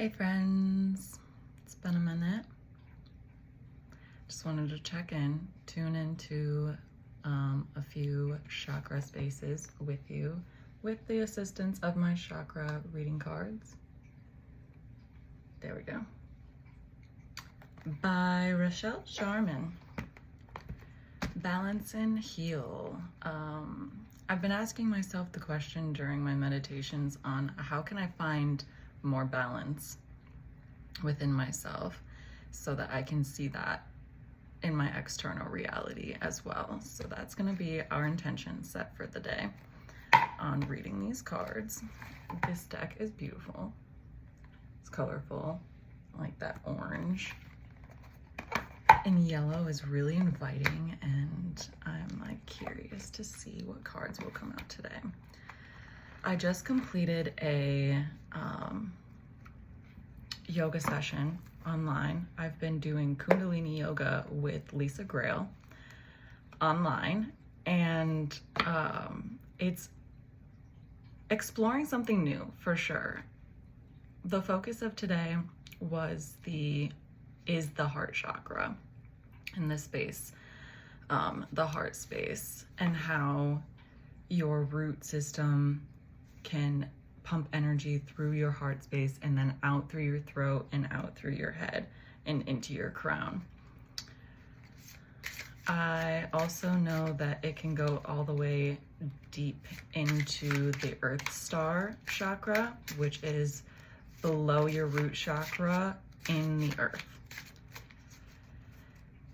Hey friends, it's been a minute. Just wanted to check in, tune into a few chakra spaces with you with the assistance of my chakra reading cards. There we go. By Rachelle Charman. Balance and heal. I've been asking myself the question during my meditations on how can I find more balance within myself so that I can see that in my external reality as well. So that's going to be our intention set for the day on reading these cards. This deck is beautiful. It's colorful, like that orange. And yellow is really inviting, and I'm like curious to see what cards will come out today. I just completed a yoga session online. I've been doing Kundalini yoga with Lisa Grail online, and it's exploring something new for sure. The focus of today was the heart chakra in this space, the heart space, and how your root system can pump energy through your heart space and then out through your throat and out through your head and into your crown. I also know that it can go all the way deep into the earth star chakra, which is below your root chakra in the earth.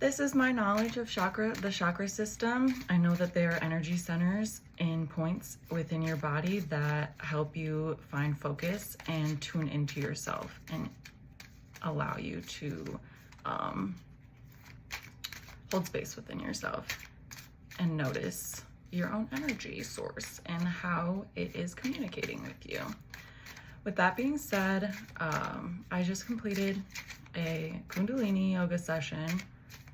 This is my knowledge of the chakra system. I know that they are energy centers in points within your body that help you find focus and tune into yourself and allow you to hold space within yourself and notice your own energy source and how it is communicating with you. With that being said, I just completed a Kundalini yoga session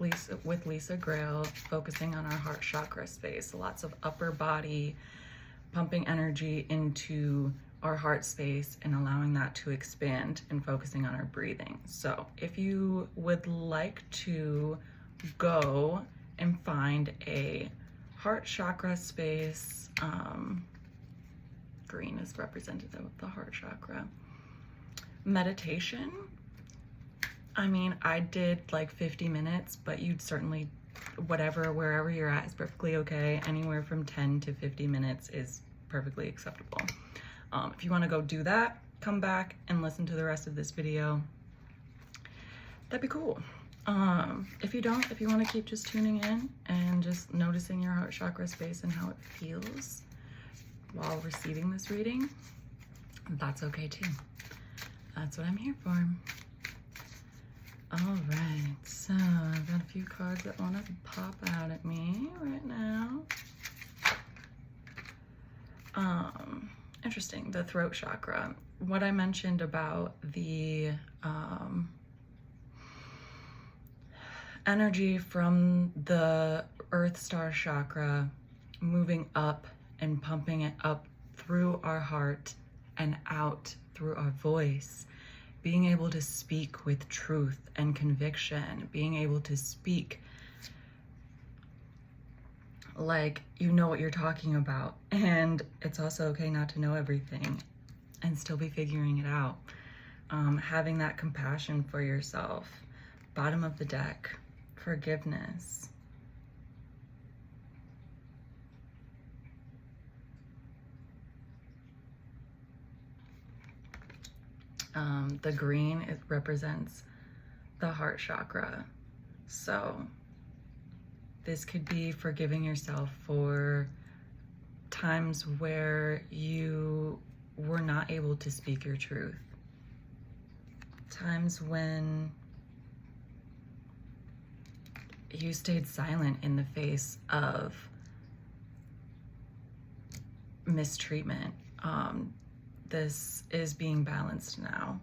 with Lisa Grail, focusing on our heart chakra space. Lots of upper body, pumping energy into our heart space and allowing that to expand and focusing on our breathing. So if you would like to go and find a heart chakra space, green is representative of the heart chakra. Meditation, I mean, I did like 50 minutes, but you'd certainly, wherever you're at is perfectly okay. Anywhere from 10 to 50 minutes is perfectly acceptable. If you want to go do that, come back and listen to the rest of this video. That'd be cool. If you don't, if you want to keep just tuning in and just noticing your heart chakra space and how it feels while receiving this reading, that's okay too. That's what I'm here for. All right, so I've got a few cards that want to pop out at me right now. Interesting, the throat chakra. What I mentioned about the energy from the earth star chakra moving up and pumping it up through our heart and out through our voice. Being able to speak with truth and conviction, being able to speak like you know what you're talking about, and it's also okay not to know everything and still be figuring it out. Having that compassion for yourself. Bottom of the deck, forgiveness. The green, it represents the heart chakra. So this could be forgiving yourself for times where you were not able to speak your truth. Times when you stayed silent in the face of mistreatment. This is being balanced now,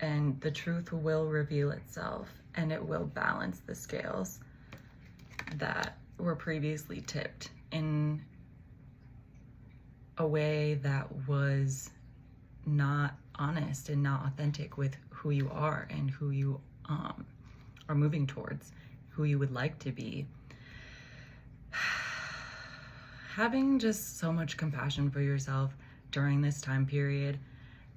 and the truth will reveal itself, and it will balance the scales that were previously tipped in a way that was not honest and not authentic with who you are and who you are moving towards, who you would like to be. Having just so much compassion for yourself during this time period,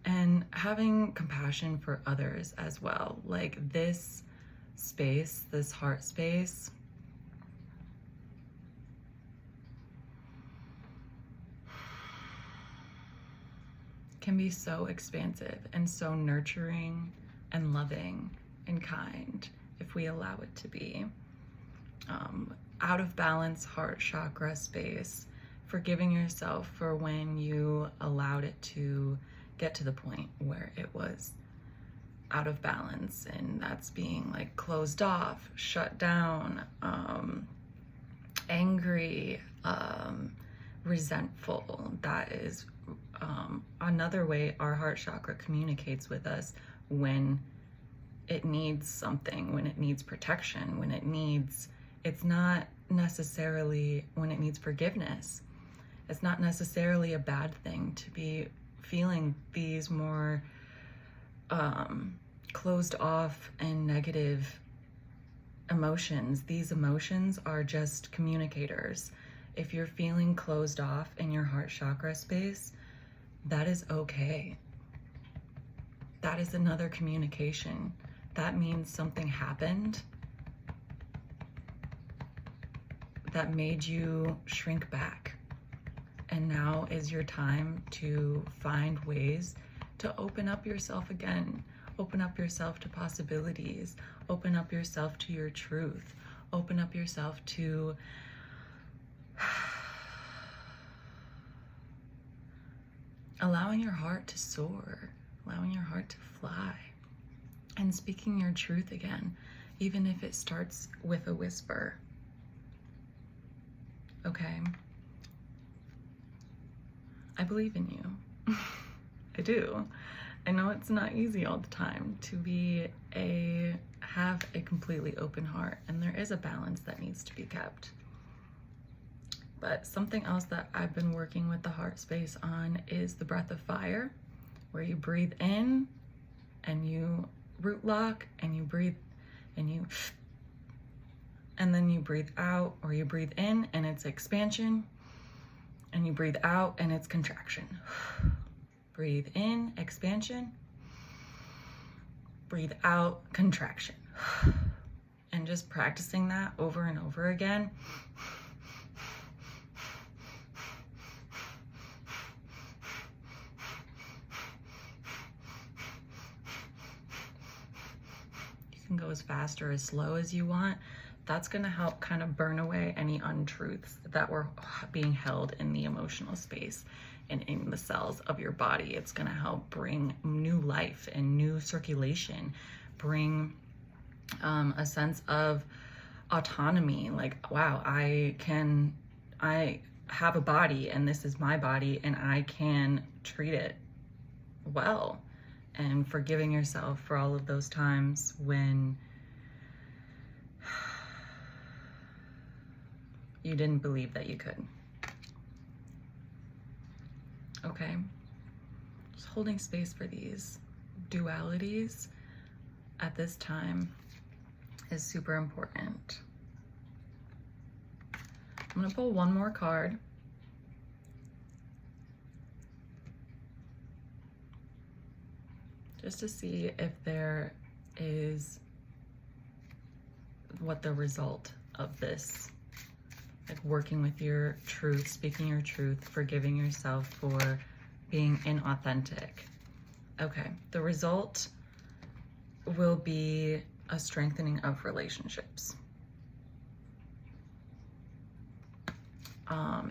and having compassion for others as well. Like this space, this heart space, can be so expansive and so nurturing and loving and kind if we allow it to be. Out of balance heart chakra space, forgiving yourself for when you allowed it to get to the point where it was out of balance, and that's being like closed off, shut down, angry, resentful. That is another way our heart chakra communicates with us when it needs something, when it needs protection, when it needs, it's not necessarily when it needs forgiveness. It's not necessarily a bad thing to be feeling these more closed off and negative emotions. These emotions are just communicators. If you're feeling closed off in your heart chakra space, that is okay. That is another communication. That means something happened that made you shrink back. And now is your time to find ways to open up yourself again. Open up yourself to possibilities. Open up yourself to your truth. Open up yourself to allowing your heart to soar, allowing your heart to fly, and speaking your truth again, even if it starts with a whisper. Okay? I believe in you. I do. I know it's not easy all the time to have a completely open heart, and there is a balance that needs to be kept. But something else that I've been working with the heart space on is the breath of fire, where you breathe in and you root lock, and you breathe and then you breathe out, or you breathe in and it's expansion, and you breathe out and it's contraction. Breathe in, expansion. Breathe out, contraction. And just practicing that over and over again. You can go as fast or as slow as you want. That's going to help kind of burn away any untruths that were being held in the emotional space and in the cells of your body. It's going to help bring new life and new circulation, bring a sense of autonomy. Like, wow, I have a body, and this is my body, and I can treat it well. And forgiving yourself for all of those times when you didn't believe that you could. Okay? Just holding space for these dualities at this time is super important. I'm going to pull one more card. Just to see if there is what the result of this, like working with your truth, speaking your truth, forgiving yourself for being inauthentic. Okay, the result will be a strengthening of relationships.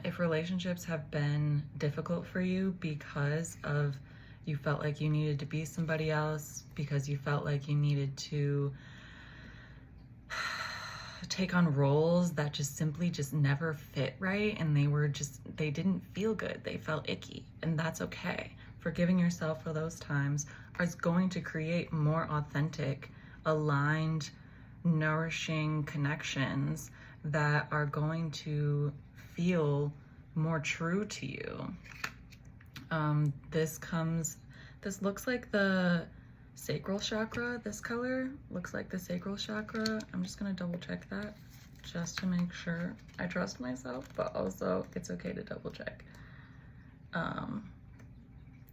If relationships have been difficult for you because of you felt like you needed to be somebody else, because you felt like you needed to take on roles that just simply just never fit right, and they didn't feel good, they felt icky, and that's okay. Forgiving yourself for those times is going to create more authentic, aligned, nourishing connections that are going to this This looks like the sacral chakra. This color looks like the sacral chakra. I'm just gonna double check that just to make sure. I trust myself, but also it's okay to double check.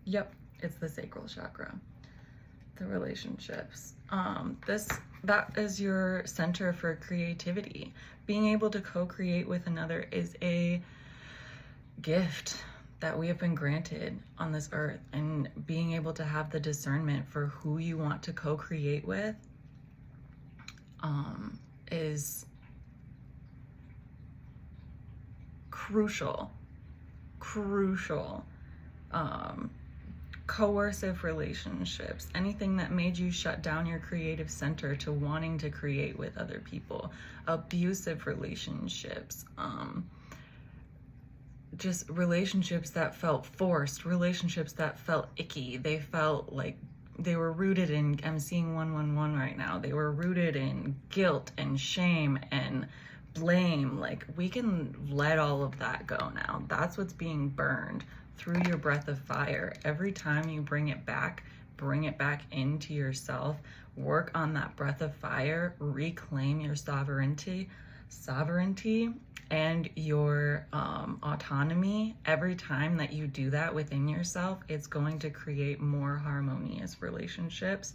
Yep, it's the sacral chakra. The relationships. That is your center for creativity. Being able to co-create with another is a gift that we have been granted on this earth, and being able to have the discernment for who you want to co-create with is crucial. Coercive relationships, anything that made you shut down your creative center to wanting to create with other people, abusive relationships, just relationships that felt forced, relationships that felt icky. They felt like they were rooted in, I'm seeing 111 right now, they were rooted in guilt and shame and blame. Like, we can let all of that go now. That's what's being burned through your breath of fire. Every time you bring it back into yourself, work on that breath of fire, reclaim your sovereignty and your autonomy. Every time that you do that within yourself, it's going to create more harmonious relationships.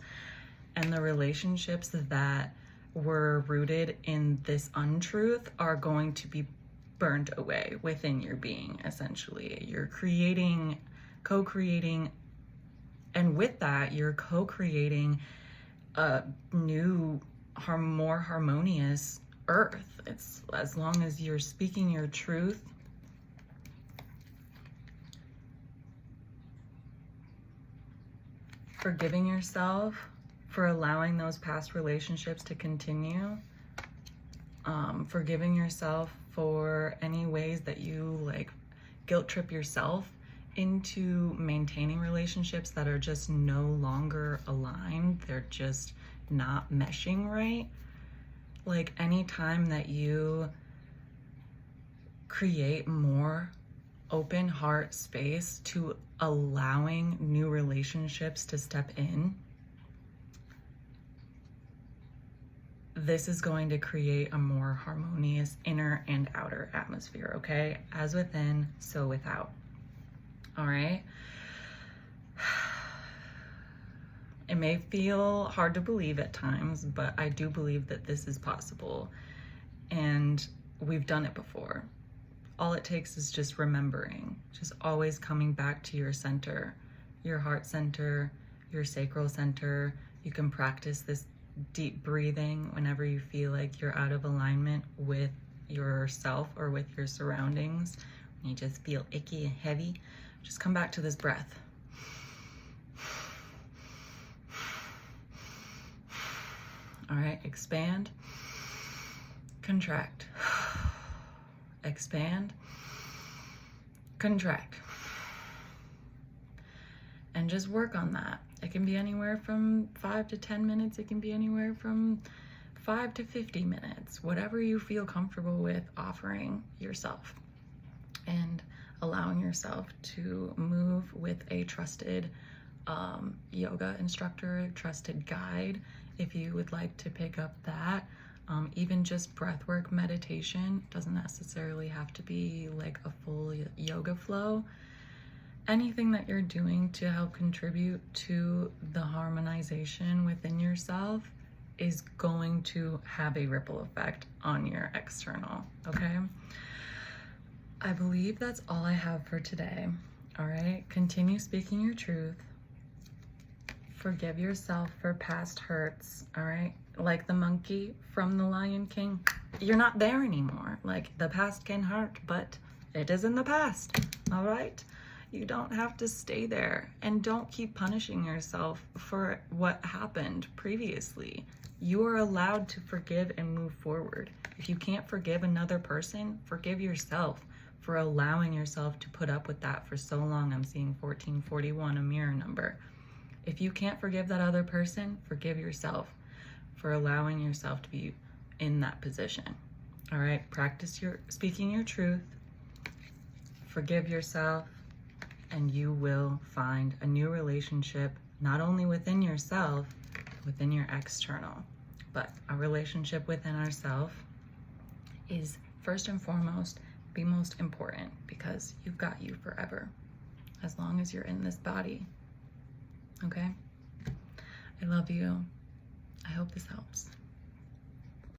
And the relationships that were rooted in this untruth are going to be burned away within your being. Essentially, you're co-creating, and with that, you're co-creating a new, more harmonious earth. It's as long as you're speaking your truth, forgiving yourself for allowing those past relationships to continue, forgiving yourself for any ways that you like guilt trip yourself into maintaining relationships that are just no longer aligned. They're just not meshing right. Like, any time that you create more open heart space to allowing new relationships to step in, this is going to create a more harmonious inner and outer atmosphere, okay? As within, so without. All right? It may feel hard to believe at times, but I do believe that this is possible. And we've done it before. All it takes is just remembering, just always coming back to your center, your heart center, your sacral center. You can practice this deep breathing whenever you feel like you're out of alignment with yourself or with your surroundings. When you just feel icky and heavy, just come back to this breath. All right, expand, contract, expand, contract, and just work on that. It can be anywhere from 5 to 10 minutes. It can be anywhere from 5 to 50 minutes, whatever you feel comfortable with offering yourself, and allowing yourself to move with a trusted yoga instructor, trusted guide. If you would like to pick up that, even just breathwork meditation, doesn't necessarily have to be like a full yoga flow. Anything that you're doing to help contribute to the harmonization within yourself is going to have a ripple effect on your external, okay? I believe that's all I have for today, all right? Continue speaking your truth. Forgive yourself for past hurts, all right? Like the monkey from The Lion King, you're not there anymore. Like, the past can hurt, but it is in the past, all right? You don't have to stay there, and don't keep punishing yourself for what happened previously. You are allowed to forgive and move forward. If you can't forgive another person, forgive yourself for allowing yourself to put up with that for so long. I'm seeing 1441, a mirror number. If you can't forgive that other person, forgive yourself for allowing yourself to be in that position. All right, practice speaking your truth. Forgive yourself. and you will find a new relationship, not only within yourself, within your external, but a relationship within ourselves is first and foremost the most important, because you've got you forever, as long as you're in this body. Okay? I love you. I hope this helps.